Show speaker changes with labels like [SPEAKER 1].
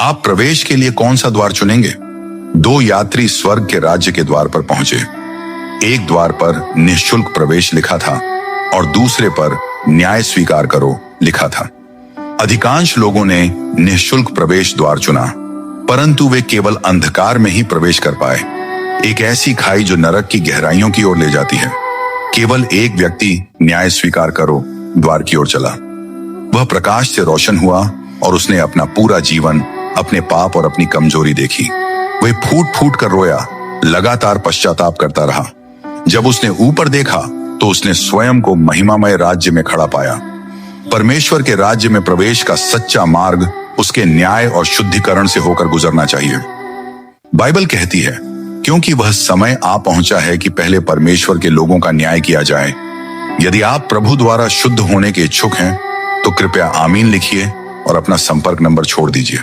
[SPEAKER 1] आप प्रवेश के लिए कौन सा द्वार चुनेंगे? 2 यात्री स्वर्ग के राज्य के द्वार पर पहुंचे। एक द्वार पर निःशुल्क प्रवेश लिखा था और दूसरे पर न्याय स्वीकार करो लिखा था। अधिकांश लोगों ने निःशुल्क प्रवेश द्वार चुना, परंतु वे केवल अंधकार में ही प्रवेश कर पाए, एक ऐसी खाई जो नरक की गहराइयों की ओर ले जाती है। केवल एक व्यक्ति न्याय स्वीकार करो द्वार की ओर चला। वह प्रकाश से रोशन हुआ और उसने अपना पूरा जीवन अपने पाप और अपनी कमजोरी देखी। वह फूट फूट कर रोया, लगातार पश्चाताप करता रहा। जब उसने ऊपर देखा तो उसने स्वयं को महिमामय राज्य में खड़ा पाया। परमेश्वर के राज्य में प्रवेश का सच्चा मार्ग उसके न्याय और शुद्धिकरण से होकर गुजरना चाहिए। बाइबल कहती है, क्योंकि वह समय आ पहुंचा है कि पहले परमेश्वर के लोगों का न्याय किया जाए। यदि आप प्रभु द्वारा शुद्ध होने के इच्छुक हैं तो कृपया आमीन लिखिए और अपना संपर्क नंबर छोड़ दीजिए।